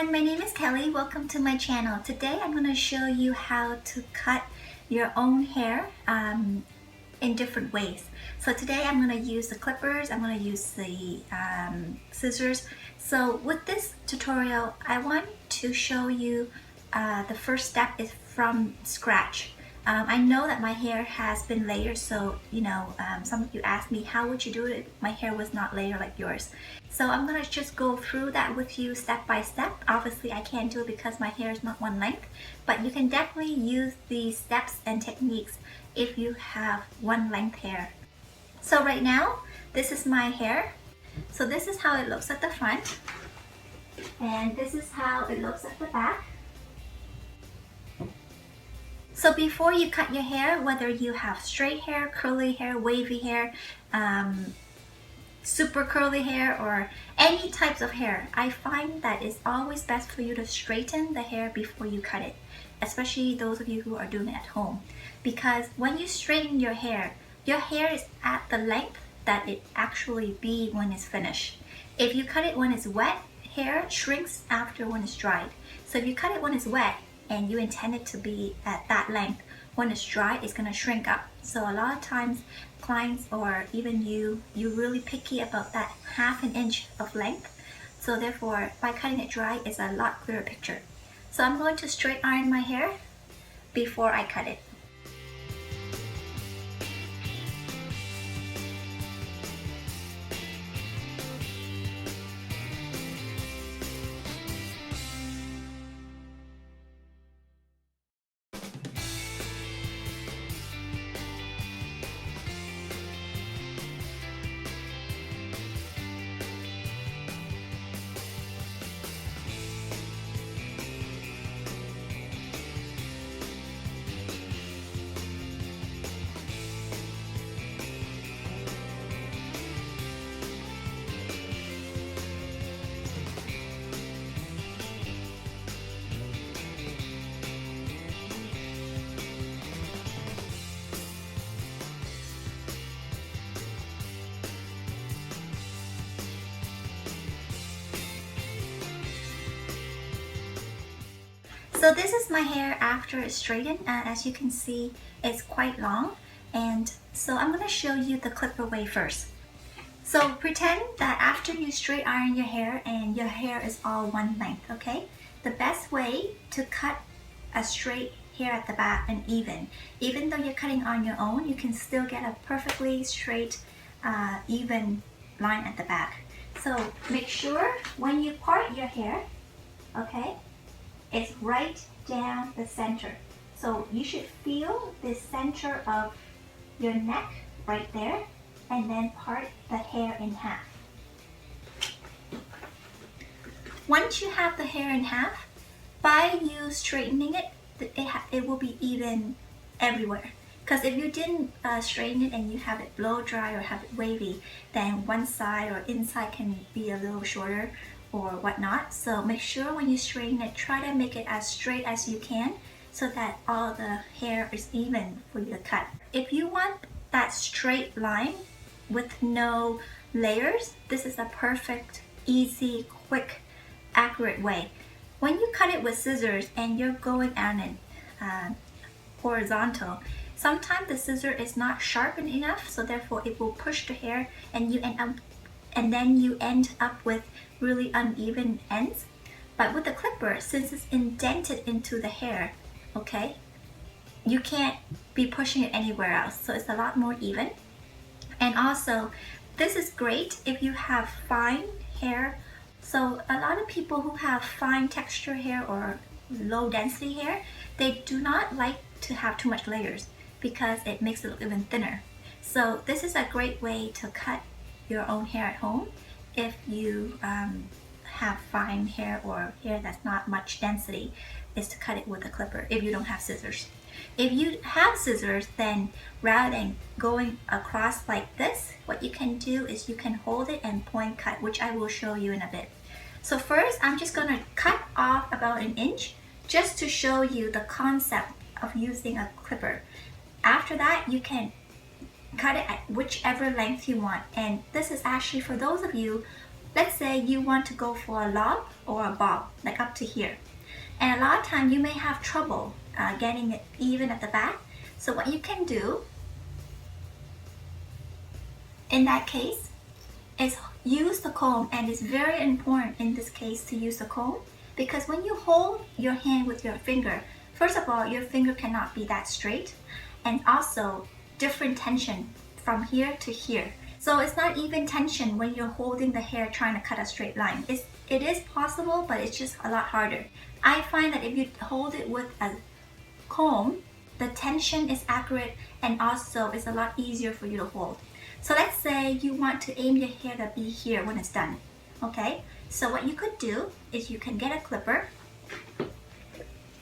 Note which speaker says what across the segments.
Speaker 1: everyone, my name is Kelly. Welcome to my channel. Today I'm going to show you how to cut your own hair in different ways. So today I'm going to use the clippers, I'm going to use the scissors. So with this tutorial, I want to show you the first step is from scratch. I know that my hair has been layered, so some of you asked me how would you do it if my hair was not layered like yours. So I'm gonna just go through that with you step by step. Obviously I can't do it because my hair is not one length, but you can definitely use these steps and techniques if you have one length hair. So right now, this is my hair. So this is how it looks at the front, and this is how it looks at the back. So before you cut your hair, whether you have straight hair, curly hair, wavy hair, super curly hair, or any types of hair, I find that it's always best for you to straighten the hair before you cut it, especially those of you who are doing it at home. Because when you straighten your hair is at the length that it actually be when it's finished. If you cut it when it's wet, hair shrinks after when it's dried. So if you cut it when it's wet, and you intend it to be at that length, when it's dry, it's going to shrink up. So a lot of times clients or even you're really picky about that ½ inch of length. So therefore, by cutting it dry, it's a lot clearer picture. So I'm going to straight iron my hair before I cut it. So this is my hair after it's straightened. As you can see, it's quite long, and so I'm going to show you the clipper way first. So pretend that after you straight iron your hair and your hair is all one length, okay? The best way to cut a straight hair at the back and even though you're cutting on your own, you can still get a perfectly straight, even line at the back. So make sure when you part your hair, okay, it's right down the center. So you should feel the center of your neck right there, and then part the hair in half. Once you have the hair in half, by you straightening it, it will be even everywhere. Because if you didn't straighten it and you have it blow dry or have it wavy, then one side or inside can be a little shorter or whatnot. So make sure when you straighten it, try to make it as straight as you can so that all the hair is even for you to cut. If you want that straight line with no layers, this is a perfect, easy, quick, accurate way. When you cut it with scissors and you're going on an horizontal, sometimes the scissor is not sharpened enough, so therefore it will push the hair and then you end up with really uneven ends. But with the clipper, since it's indented into the hair, okay, you can't be pushing it anywhere else, so it's a lot more even. And also, this is great if you have fine hair. So a lot of people who have fine texture hair or low density hair, they do not like to have too much layers because it makes it look even thinner. So this is a great way to cut your own hair at home if you have fine hair or hair that's not much density, is to cut it with a clipper if you don't have scissors. If you have scissors, then rather than going across like this, what you can do is you can hold it and point cut, which I will show you in a bit. So first, I'm just going to cut off about 1 inch just to show you the concept of using a clipper. After that, you can cut it at whichever length you want. And this is actually for those of you let's say you want to go for a lob or a bob, like up to here. And a lot of time you may have trouble getting it even at the back. So what you can do in that case is use the comb, and it's very important in this case to use the comb, because when you hold your hand with your finger, first of all, your finger cannot be that straight, and also different tension from here to here. So it's not even tension when you're holding the hair trying to cut a straight line. It is possible, but it's just a lot harder. I find that if you hold it with a comb, the tension is accurate and also it's a lot easier for you to hold. So let's say you want to aim your hair to be here when it's done, okay? So what you could do is you can get a clipper,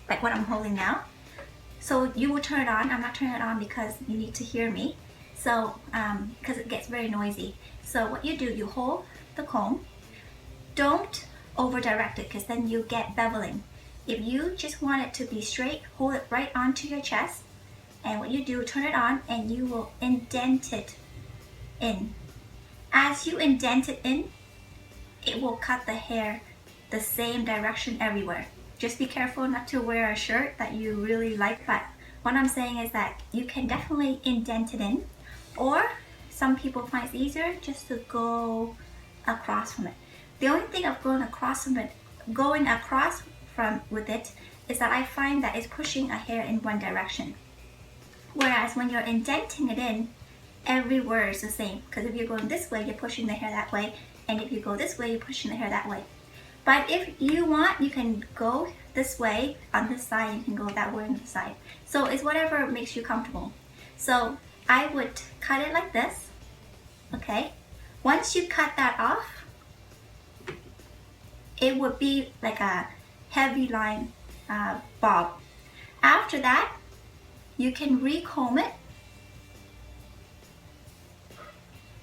Speaker 1: like what I'm holding now. So you will turn it on. I'm not turning it on because you need to hear me. So, because it gets very noisy. So what you do, you hold the comb. Don't over direct it because then you get beveling. If you just want it to be straight, hold it right onto your chest. And what you do, turn it on and you will indent it in. As you indent it in, it will cut the hair the same direction everywhere. Just be careful not to wear a shirt that you really like, but what I'm saying is that you can definitely indent it in, or some people find it easier just to go across from it. The only thing of going across from with it is that I find that it's pushing a hair in one direction. Whereas when you're indenting it in, everywhere is the same, because if you're going this way, you're pushing the hair that way, and if you go this way, you're pushing the hair that way. But if you want, you can go this way on this side, you can go that way on this side. So it's whatever makes you comfortable. So I would cut it like this, okay? Once you cut that off, it would be like a heavy line bob. After that, you can recomb it,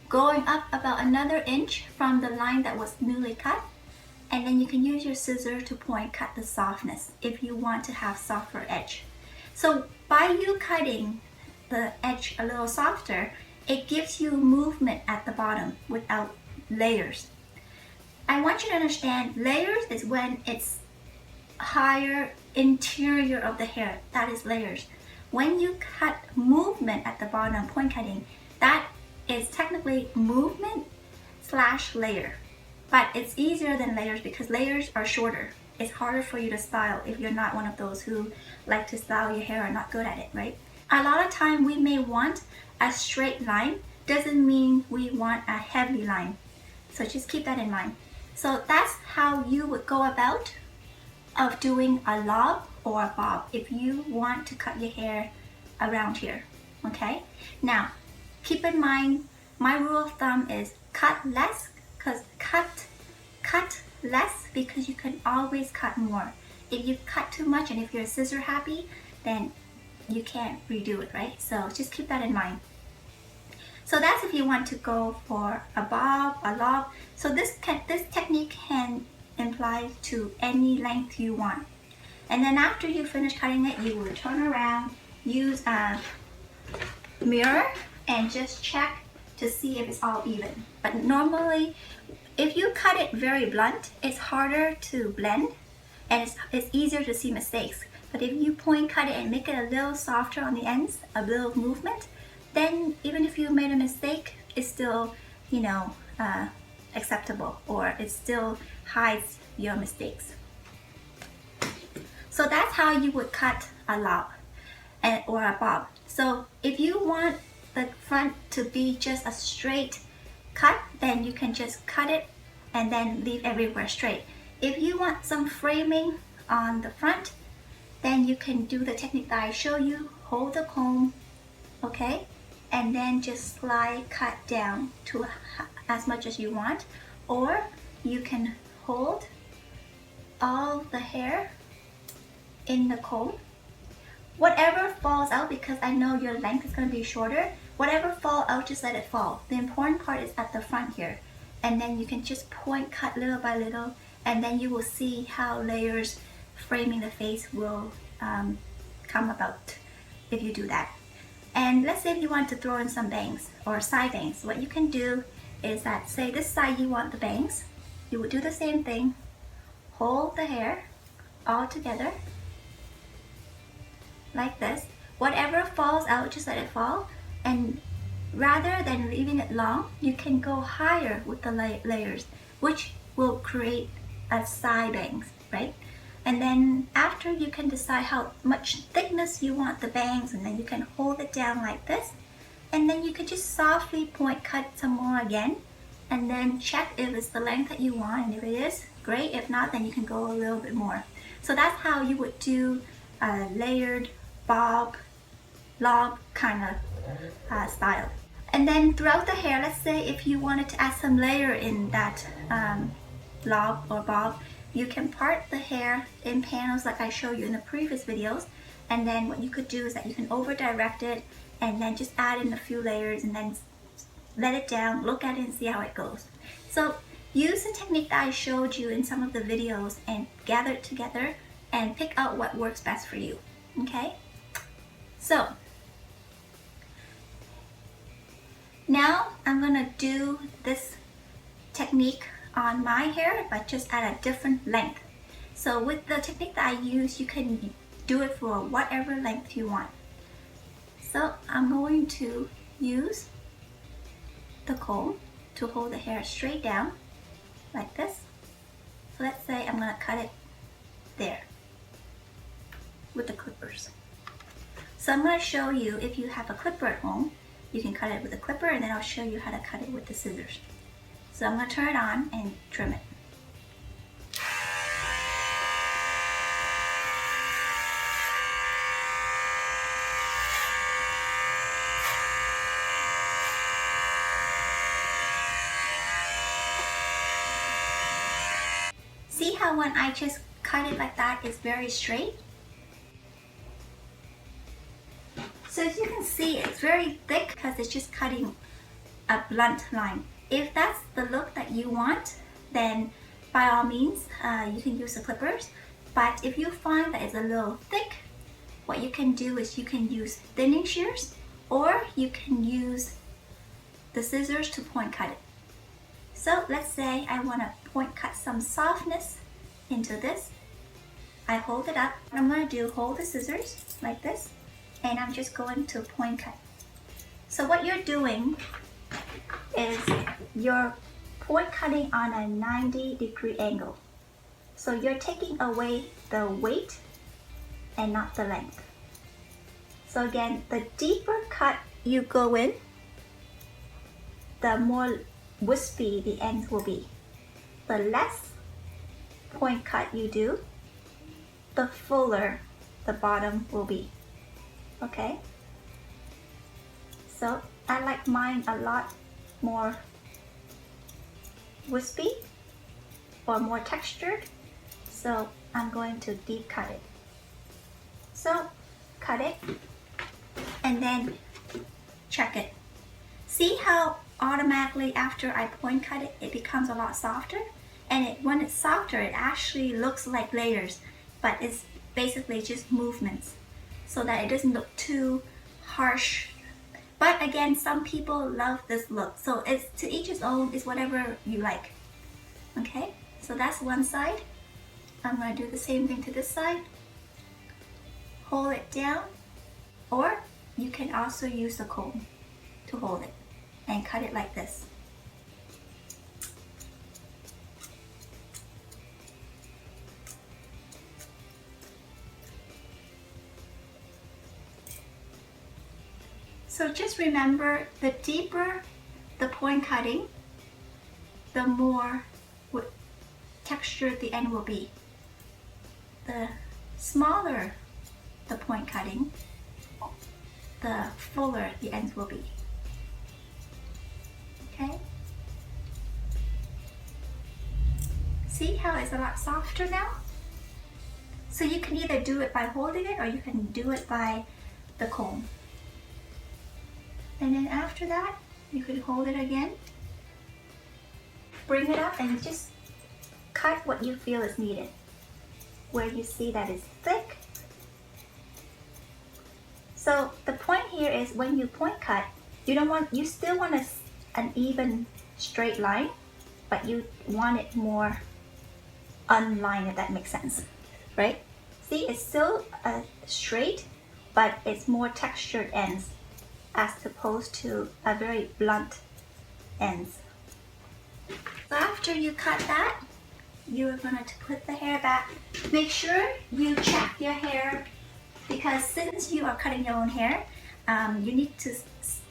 Speaker 1: going up about another inch from the line that was newly cut. And then you can use your scissor to point cut the softness if you want to have softer edge. So by you cutting the edge a little softer, it gives you movement at the bottom without layers. I want you to understand, layers is when it's higher interior of the hair. That is layers. When you cut movement at the bottom, point cutting, that is technically movement / layer. But it's easier than layers because layers are shorter. It's harder for you to style if you're not one of those who like to style your hair and not good at it, right? A lot of time we may want a straight line, doesn't mean we want a heavy line. So just keep that in mind. So that's how you would go about of doing a lob or a bob if you want to cut your hair around here, okay? Now, keep in mind, my rule of thumb is cut less, because cut less because you can always cut more. If you cut too much and if you're scissor happy, then you can't redo it, right? So just keep that in mind. So that's if you want to go for a bob, a lob. So this technique can apply to any length you want. And then after you finish cutting it, you will turn around, use a mirror and just check to see if it's all even. But normally, if you cut it very blunt, it's harder to blend and it's easier to see mistakes. But if you point cut it and make it a little softer on the ends, a little movement, then even if you made a mistake, it's still, acceptable, or it still hides your mistakes. So that's how you would cut a lob or a bob. So if you want the front to be just a straight cut, then you can just cut it and then leave everywhere straight. If you want some framing on the front, then you can do the technique that I show you. Hold the comb, okay, and then just slide cut down to as much as you want, or you can hold all the hair in the comb. Whatever falls out, because I know your length is going to be shorter, whatever fall out, just let it fall. The important part is at the front here. And then you can just point cut little by little, and then you will see how layers framing the face will come about if you do that. And let's say if you want to throw in some bangs or side bangs, what you can do is that, say this side you want the bangs, you would do the same thing. Hold the hair all together like this. Whatever falls out, just let it fall. And rather than leaving it long, you can go higher with the layers, which will create a side bangs, right? And then after, you can decide how much thickness you want the bangs, and then you can hold it down like this. And then you can just softly point cut some more again, and then check if it's the length that you want, and if it is, great. If not, then you can go a little bit more. So that's how you would do a layered bob lob kind of style. And then throughout the hair, let's say if you wanted to add some layer in that lob or bob, you can part the hair in panels like I showed you in the previous videos. And then what you could do is that you can over direct it and then just add in a few layers and then let it down, look at it and see how it goes. So use the technique that I showed you in some of the videos and gather it together and pick out what works best for you, okay? So now I'm gonna do this technique on my hair, but just at a different length. So with the technique that I use, you can do it for whatever length you want. So I'm going to use the comb to hold the hair straight down like this. So let's say I'm gonna cut it there with the clippers. So I'm gonna show you, if you have a clipper at home, you can cut it with a clipper, and then I'll show you how to cut it with the scissors. So I'm going to turn it on and trim it. See how when I just cut it like that, it's very straight? So as you can see, it's very thick because it's just cutting a blunt line. If that's the look that you want, then by all means, you can use the clippers. But if you find that it's a little thick, what you can do is you can use thinning shears, or you can use the scissors to point cut it. So let's say I want to point cut some softness into this. I hold it up. What I'm going to do, hold the scissors like this, and I'm just going to point cut. So what you're doing is you're point cutting on a 90-degree angle. So you're taking away the weight and not the length. So again, the deeper cut you go in, the more wispy the ends will be. The less point cut you do, the fuller the bottom will be. Okay? So I like mine a lot more wispy or more textured, so I'm going to deep cut it. So cut it and then check it. See how automatically after I point cut it, it becomes a lot softer, and when it's softer, it actually looks like layers, but it's basically just movements so that it doesn't look too harsh. But again, some people love this look, so it's to each his own. It's whatever you like. Okay, so that's one side. I'm going to do the same thing to this side. Hold it down, or you can also use the comb to hold it and cut it like this. So just remember, the deeper the point cutting, the more textured the end will be. The smaller the point cutting, the fuller the ends will be. Okay? See how it's a lot softer now? So you can either do it by holding it, or you can do it by the comb. And then after that, you can hold it again, bring it up, and just cut what you feel is needed. Where you see that it's thick. So the point here is, when you point cut, you still want an even straight line, but you want it more unlined, if that makes sense, right? See, it's still straight, but it's more textured ends as opposed to a very blunt ends. So after you cut that, you're going to put the hair back. Make sure you check your hair, because since you are cutting your own hair, you need to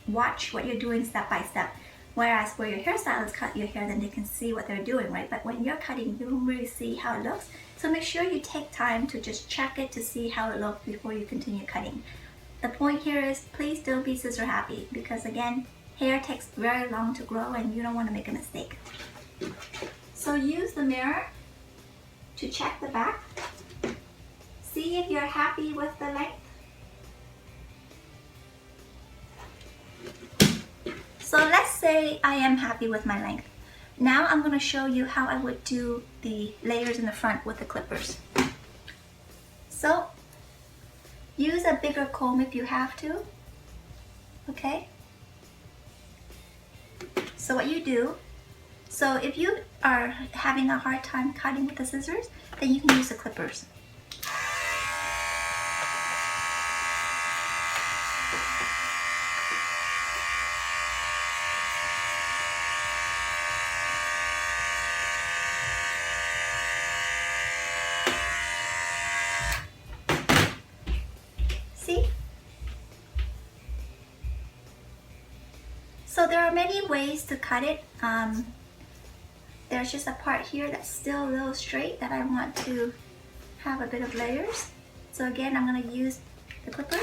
Speaker 1: watch what you're doing step by step. Whereas where your hairstylists cut your hair, then they can see what they're doing, right? But when you're cutting, you don't really see how it looks. So make sure you take time to just check it to see how it looks before you continue cutting. The point here is, please don't be scissor happy, because again, hair takes very long to grow and you don't want to make a mistake. So use the mirror to check the back. See if you're happy with the length. So let's say I am happy with my length. Now I'm going to show you how I would do the layers in the front with the clippers. So use a bigger comb if you have to, okay? So what you do, so if you are having a hard time cutting with the scissors, then you can use the clippers. See? So there are many ways to cut it. There's just a part here that's still a little straight that I want to have a bit of layers. So again, I'm going to use the clippers.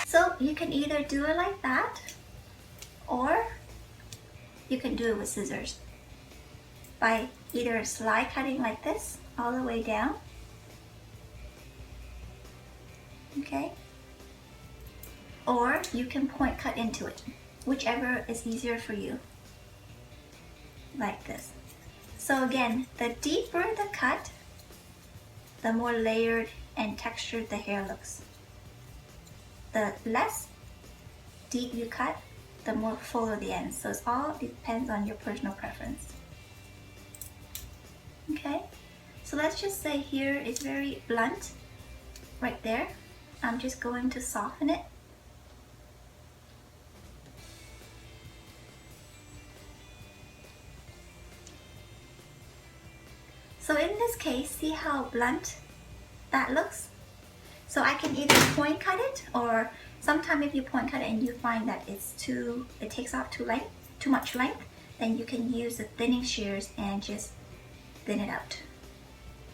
Speaker 1: So you can either do it like that, or you can do it with scissors by either slide cutting like this all the way down, okay, or you can point cut into it, whichever is easier for you, like this. So again, the deeper the cut, the more layered and textured the hair looks. The less deep you cut, the more fuller the ends. So it all depends on your personal preference. Okay, so let's just say here it's very blunt, right there. I'm just going to soften it. So in this case, see how blunt that looks? So I can either point cut it, or sometimes if you point cut it and you find that it takes off too much length, then you can use the thinning shears and just thin it out.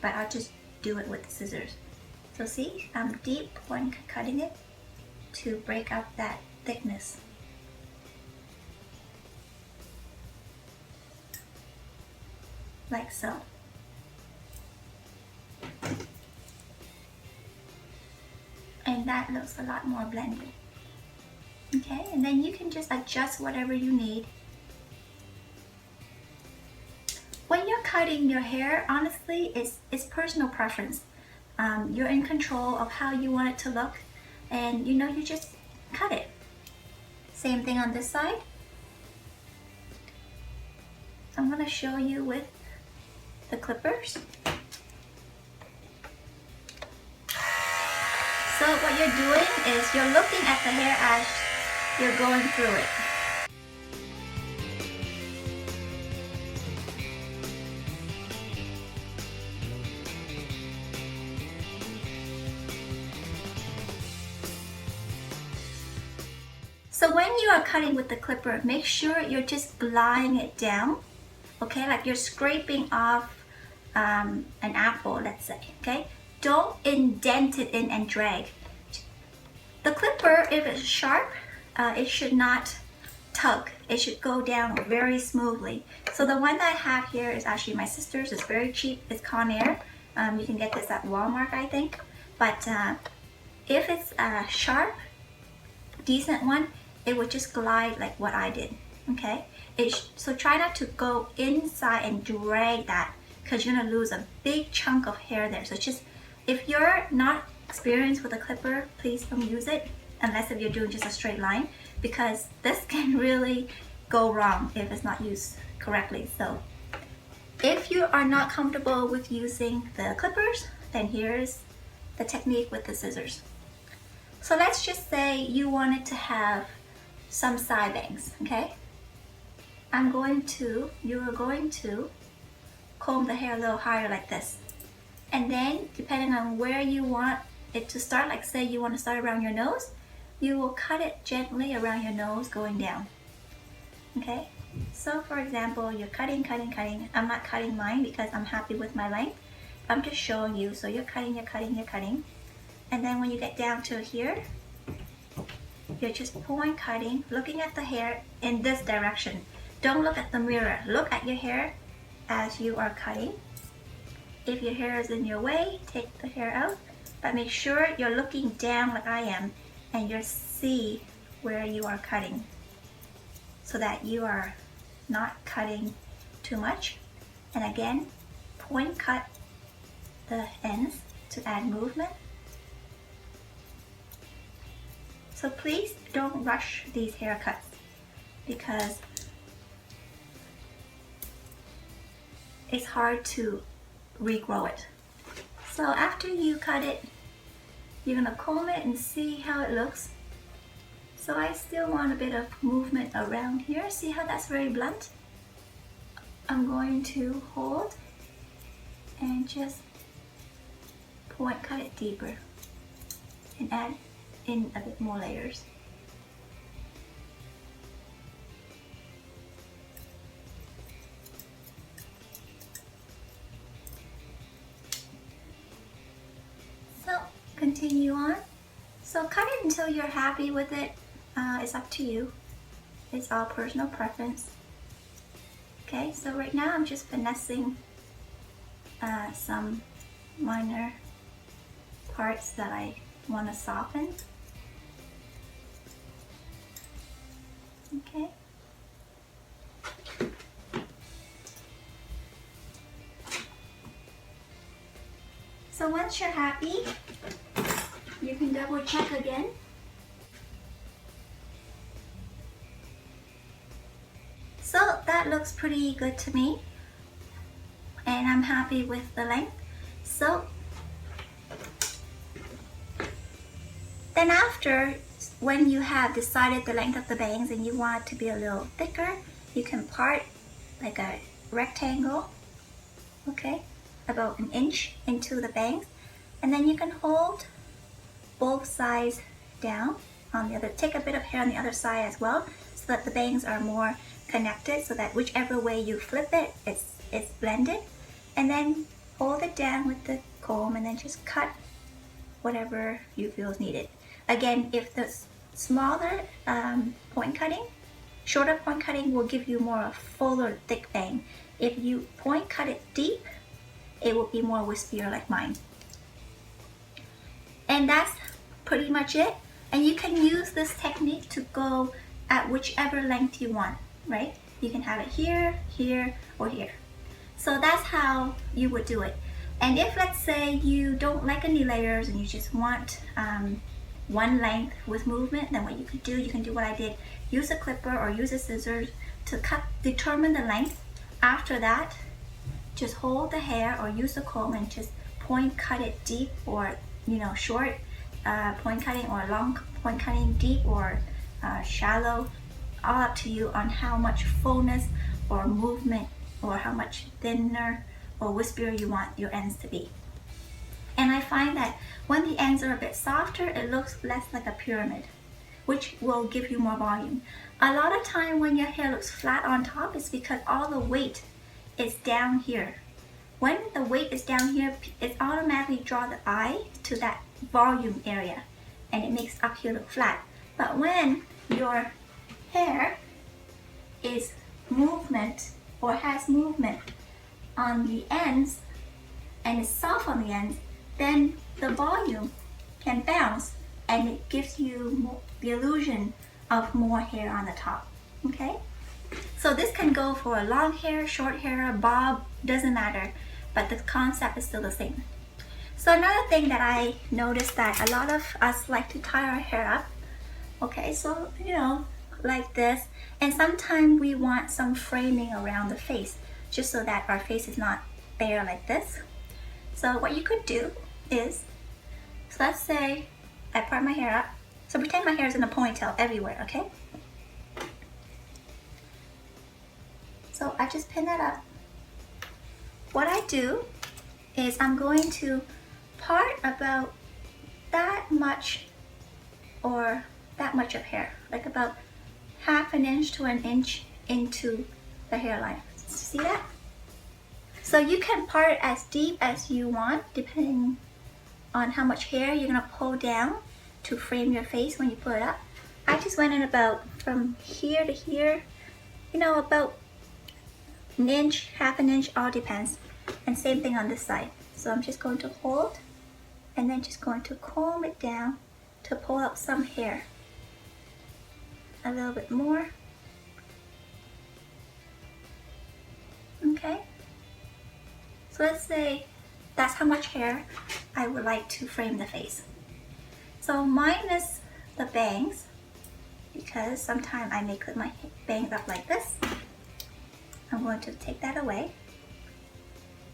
Speaker 1: But I'll just do it with the scissors. So see, I'm deep point cutting it to break up that thickness. Like so. And that looks a lot more blended. Okay, and then you can just adjust whatever you need. When you're cutting your hair, honestly, it's personal preference. You're in control of how you want it to look, and you just cut it. Same thing on this side. So I'm going to show you with the clippers. So what you're doing is you're looking at the hair as you're going through it. So when you are cutting with the clipper, make sure you're just gliding it down, okay? Like you're scraping off an apple, let's say, okay? Don't indent it in and drag. The clipper, if it's sharp, it should not tug. It should go down very smoothly. So the one that I have here is actually my sister's. It's very cheap. It's Conair. You can get this at Walmart, I think. But if it's a sharp, decent one, it would just glide like what I did. Okay? So try not to go inside and drag that, because you're gonna lose a big chunk of hair there. So just, if you're not experienced with a clipper, please don't use it, unless if you're doing just a straight line, because this can really go wrong if it's not used correctly. So if you are not comfortable with using the clippers, then here's the technique with the scissors. So let's just say you wanted to have some side bangs, okay? You are going to comb the hair a little higher like this. And then, depending on where you want it to start, like say you want to start around your nose, you will cut it gently around your nose going down. Okay? So for example, you're cutting. I'm not cutting mine because I'm happy with my length. I'm just showing you. So you're cutting. And then when you get down to here, you're just point cutting, looking at the hair in this direction. Don't look at the mirror. Look at your hair as you are cutting. If your hair is in your way, take the hair out. But make sure you're looking down like I am, and you see where you are cutting, so that you are not cutting too much. And again, point cut the ends to add movement. So please don't rush these haircuts, because it's hard to regrow it. So after you cut it, you're gonna comb it and see how it looks. So I still want a bit of movement around here. See how that's very blunt? I'm going to hold and just point cut it deeper and add in a bit more layers. So continue on. So cut it until you're happy with it. It's up to you. It's all personal preference. Okay, so right now I'm just finessing some minor parts that I want to soften. Okay. So once you're happy, you can double check again. So that looks pretty good to me, and I'm happy with the length. So then after, when you have decided the length of the bangs and you want it to be a little thicker, you can part like a rectangle, okay, about an inch into the bangs, and then you can hold both sides down on the other. Take a bit of hair on the other side as well, so that the bangs are more connected, so that whichever way you flip it, it's blended. And then hold it down with the comb and then just cut whatever you feel is needed. Again, if the smaller point cutting, shorter point cutting will give you more a fuller, thick bang. If you point cut it deep, it will be more wispier like mine. And that's pretty much it. And you can use this technique to go at whichever length you want, right? You can have it here, here, or here. So that's how you would do it. And if, let's say, you don't like any layers and you just want one length with movement, then what you could do, you can do what I did. Use a clipper or use a scissors to determine the length. After that, just hold the hair or use the comb and just point cut it deep, or short point cutting, or long point cutting, deep or shallow. All up to you on how much fullness or movement, or how much thinner or wispier you want your ends to be. And I find that when the ends are a bit softer, it looks less like a pyramid, which will give you more volume. A lot of time when your hair looks flat on top, it's because all the weight is down here. When the weight is down here, it automatically draws the eye to that volume area. and it makes up here look flat. But when your hair is movement or has movement on the ends and is soft on the ends, then the volume can bounce and it gives you the illusion of more hair on the top. Okay? So this can go for long hair, short hair, bob, doesn't matter, but the concept is still the same. So another thing that I noticed that a lot of us like to tie our hair up. Okay, so like this, and sometimes we want some framing around the face just so that our face is not bare like this. So what you could do is, so let's say I part my hair up. So pretend my hair is in a ponytail everywhere, okay? So I just pin that up. What I do is I'm going to part about that much or that much of hair, like about ½ an inch to an inch into the hairline. See that? So you can part it as deep as you want depending on how much hair you're gonna pull down to frame your face when you put it up. I just went in about from here to here, about an inch, ½ an inch, all depends. And same thing on this side. So I'm just going to hold and then just going to comb it down to pull out some hair. A little bit more. Okay. So let's say that's how much hair I would like to frame the face. So minus the bangs, because sometimes I may clip my bangs up like this. I'm going to take that away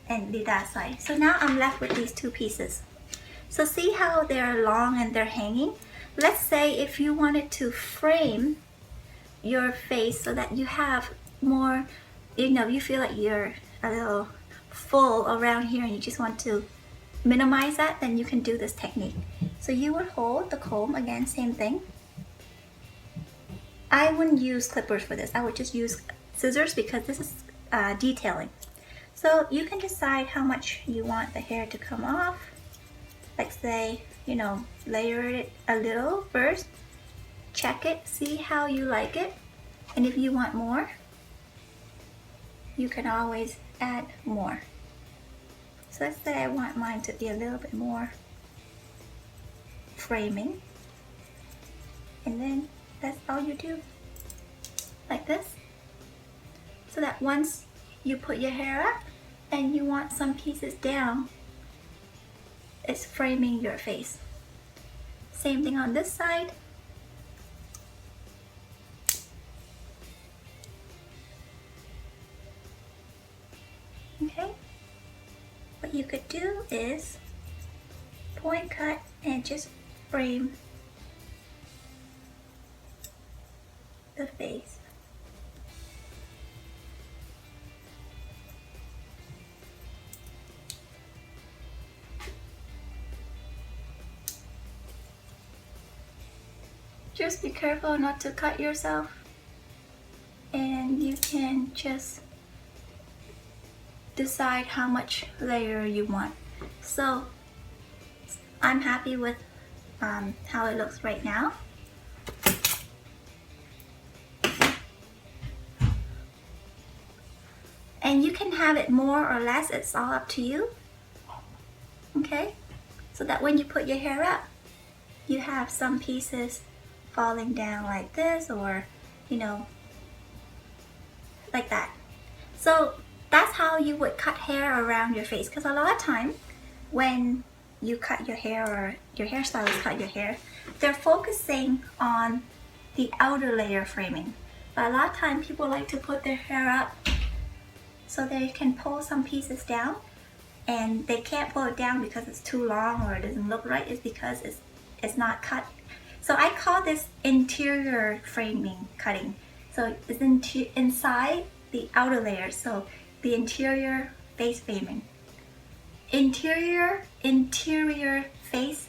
Speaker 1: and leave that aside. So now I'm left with these two pieces. So see how they're long and they're hanging? Let's say if you wanted to frame your face so that you have more, you feel like you're a little full around here and you just want to minimize that, then you can do this technique. So you would hold the comb, again, same thing. I wouldn't use clippers for this. I would just use scissors because this is detailing. So you can decide how much you want the hair to come off. Like say, layer it a little first, check it, see how you like it, and if you want more, you can always add more. So let's say I want mine to be a little bit more framing, and then that's all you do, like this, so that once you put your hair up and you want some pieces down, it's framing your face. Same thing on this side. Okay, what you could do is point cut and just frame the face. Just be careful not to cut yourself, and you can just decide how much layer you want. So I'm happy with how it looks right now. And you can have it more or less, it's all up to you. Okay, so that when you put your hair up, you have some pieces falling down like this, or like that. So that's how you would cut hair around your face, because a lot of time when you cut your hair or your hairstylist cut your hair, they're focusing on the outer layer framing. But a lot of time people like to put their hair up so they can pull some pieces down, and they can't pull it down because it's too long or it doesn't look right. It's because it's not cut. So I call this interior framing cutting. So it's inside the outer layer, so the interior face framing. Interior face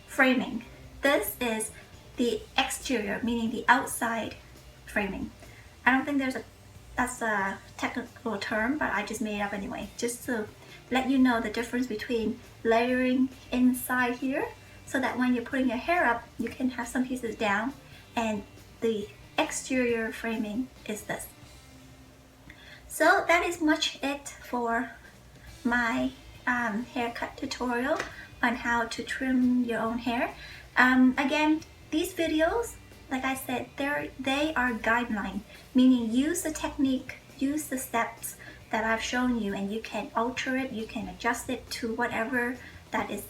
Speaker 1: framing. This is the exterior, meaning the outside framing. I don't think that's a technical term, but I just made it up anyway, just to let you know the difference between layering inside here so that when you're putting your hair up, you can have some pieces down and the exterior framing is this. So that is much it for my haircut tutorial on how to trim your own hair. Again, these videos, like I said, they are guideline, meaning use the technique, use the steps that I've shown you, and you can alter it, you can adjust it to whatever that is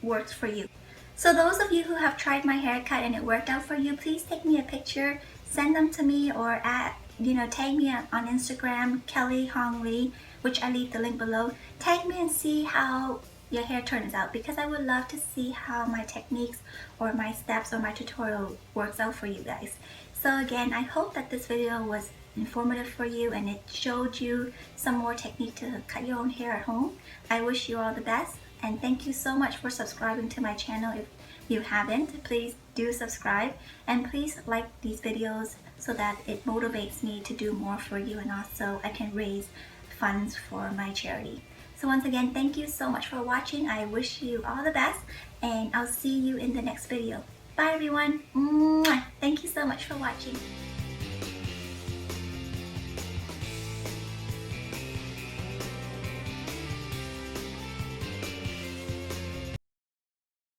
Speaker 1: works for you. So those of you who have tried my haircut and it worked out for you, please take me a picture, send them to me, or tag me on Instagram, Kelly Hong Lee, which I leave the link below. Tag me and see how your hair turns out, because I would love to see how my techniques or my steps or my tutorial works out for you guys. So again, I hope that this video was informative for you and it showed you some more technique to cut your own hair at home. I wish you all the best, and thank you so much for subscribing to my channel. If you haven't, please do subscribe, and please like these videos so that it motivates me to do more for you, and also I can raise funds for my charity. So once again, thank you so much for watching. I wish you all the best, and I'll see you in the next video. Bye everyone. Mwah. Thank you so much for watching.